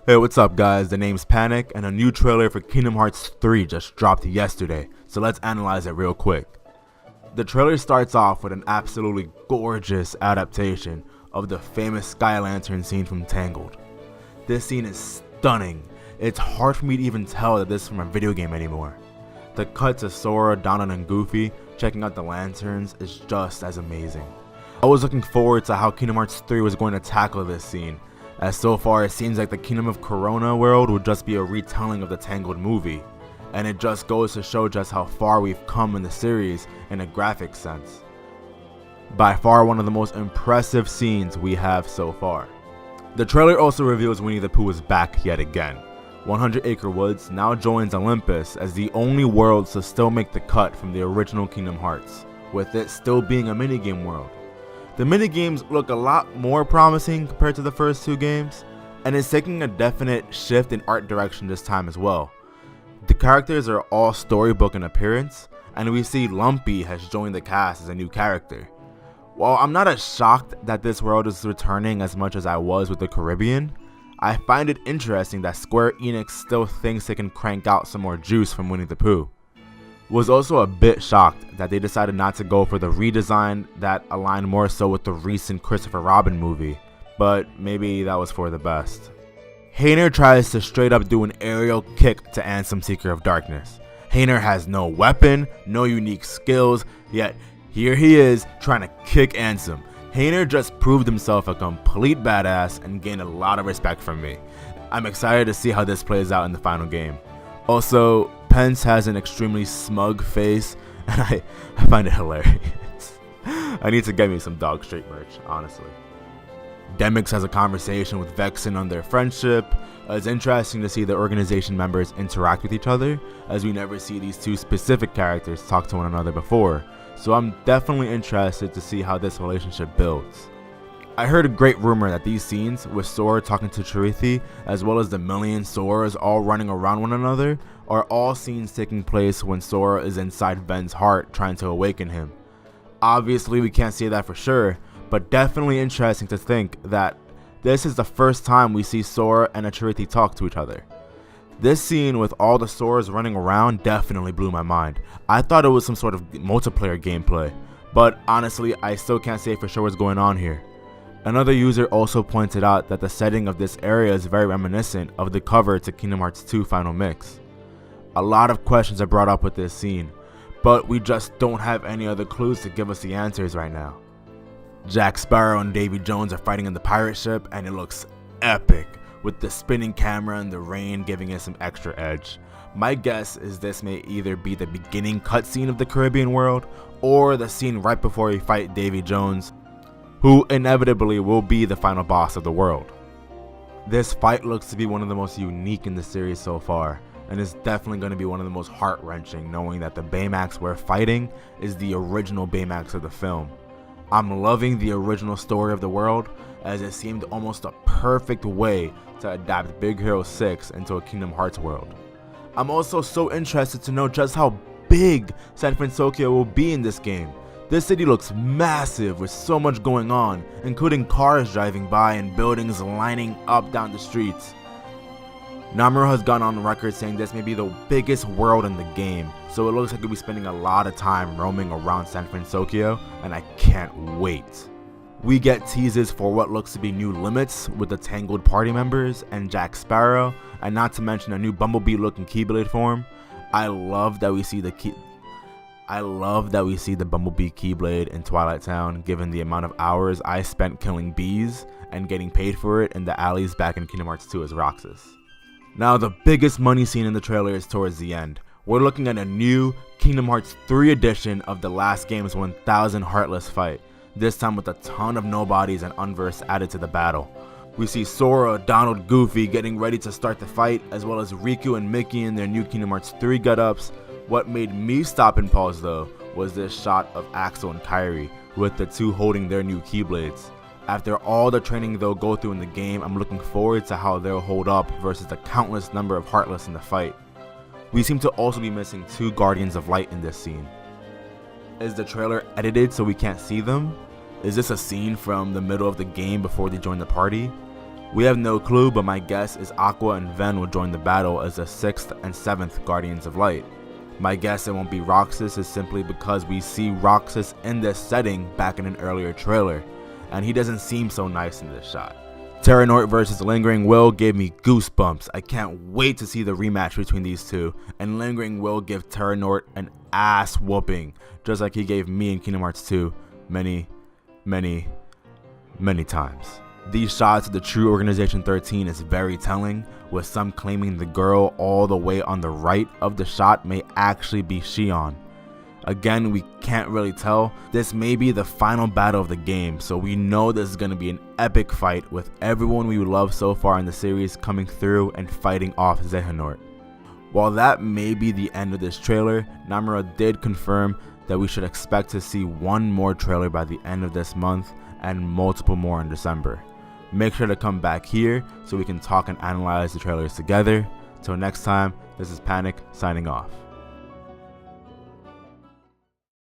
Hey, what's up guys? The name's Panic, and a new trailer for Kingdom Hearts 3 just dropped yesterday, so let's analyze it real quick. The trailer starts off with an absolutely gorgeous adaptation of the famous Sky Lantern scene from Tangled. This scene is stunning. It's hard for me to even tell that this is from a video game anymore. The cut to Sora, Donald, and Goofy checking out the lanterns is just as amazing. I was looking forward to how Kingdom Hearts 3 was going to tackle this scene, as so far it seems like the Kingdom of Corona world would just be a retelling of the Tangled movie, and it just goes to show just how far we've come in the series in a graphic sense. By far one of the most impressive scenes we have so far. The trailer also reveals Winnie the Pooh is back yet again. 100 Acre Woods now joins Olympus as the only world to still make the cut from the original Kingdom Hearts, with it still being a minigame world. The minigames look a lot more promising compared to the first two games, and it's taking a definite shift in art direction this time as well. The characters are all storybook in appearance, and we see Lumpy has joined the cast as a new character. While I'm not as shocked that this world is returning as much as I was with the Caribbean, I find it interesting that Square Enix still thinks they can crank out some more juice from Winnie the Pooh. Was also a bit shocked that they decided not to go for the redesign that aligned more so with the recent Christopher Robin movie, but maybe that was for the best. Hayner tries to straight up do an aerial kick to Ansem Seeker of Darkness. Hayner has no weapon, no unique skills, yet here he is trying to kick Ansem. Hayner just proved himself a complete badass and gained a lot of respect from me. I'm excited to see how this plays out in the final game. Also, Pence has an extremely smug face, and I find it hilarious. I need to get me some Dog Straight merch, honestly. Demyx has a conversation with Vexen on their friendship. It's interesting to see the organization members interact with each other, as we never see these two specific characters talk to one another before, so I'm definitely interested to see how this relationship builds. I heard a great rumor that these scenes with Sora talking to Charithi, as well as the million Soras all running around one another, are all scenes taking place when Sora is inside Ven's heart trying to awaken him. Obviously we can't say that for sure, but definitely interesting to think that this is the first time we see Sora and a Charithi talk to each other. This scene with all the Soras running around definitely blew my mind. I thought it was some sort of multiplayer gameplay, but honestly I still can't say for sure what's going on here. Another user also pointed out that the setting of this area is very reminiscent of the cover to Kingdom Hearts 2 Final Mix. A lot of questions are brought up with this scene, but we just don't have any other clues to give us the answers right now. Jack Sparrow and Davy Jones are fighting in the pirate ship, and it looks epic, with the spinning camera and the rain giving it some extra edge. My guess is this may either be the beginning cutscene of the Caribbean world, or the scene right before we fight Davy Jones, who inevitably will be the final boss of the world. This fight looks to be one of the most unique in the series so far, and is definitely going to be one of the most heart-wrenching, knowing that the Baymax we're fighting is the original Baymax of the film. I'm loving the original story of the world, as it seemed almost a perfect way to adapt Big Hero 6 into a Kingdom Hearts world. I'm also so interested to know just how big San Francisco will be in this game. This city looks massive with so much going on, including cars driving by and buildings lining up down the streets. Namuro has gone on record saying this may be the biggest world in the game, so it looks like we'll be spending a lot of time roaming around San Francisco, and I can't wait. We get teases for what looks to be new limits with the Tangled party members and Jack Sparrow, and not to mention a new Bumblebee looking Keyblade form. I love that we see the Bumblebee Keyblade in Twilight Town, given the amount of hours I spent killing bees and getting paid for it in the alleys back in Kingdom Hearts 2 as Roxas. Now the biggest money scene in the trailer is towards the end. We're looking at a new Kingdom Hearts 3 edition of the last game's 1000 Heartless fight, this time with a ton of nobodies and unversed added to the battle. We see Sora, Donald, Goofy getting ready to start the fight, as well as Riku and Mickey in their new Kingdom Hearts 3 get-ups. What made me stop and pause though was this shot of Axel and Kairi, with the two holding their new Keyblades. After all the training they'll go through in the game, I'm looking forward to how they'll hold up versus the countless number of Heartless in the fight. We seem to also be missing two Guardians of Light in this scene. Is the trailer edited so we can't see them? Is this a scene from the middle of the game before they join the party? We have no clue, but my guess is Aqua and Ven will join the battle as the 6th and 7th Guardians of Light. My guess it won't be Roxas is simply because we see Roxas in this setting back in an earlier trailer, and he doesn't seem so nice in this shot. Terranort versus Lingering Will gave me goosebumps. I can't wait to see the rematch between these two, and Lingering Will give Terranort an ass whooping, just like he gave me in Kingdom Hearts 2 many times. These shots of the true Organization 13 is very telling, with some claiming the girl all the way on the right of the shot may actually be Xion. Again, we can't really tell. This may be the final battle of the game, so we know this is going to be an epic fight with everyone we love so far in the series coming through and fighting off Xehanort. While that may be the end of this trailer, Namura did confirm that we should expect to see one more trailer by the end of this month and multiple more in December. Make sure to come back here so we can talk and analyze the trailers together. Till next time, this is Panic signing off.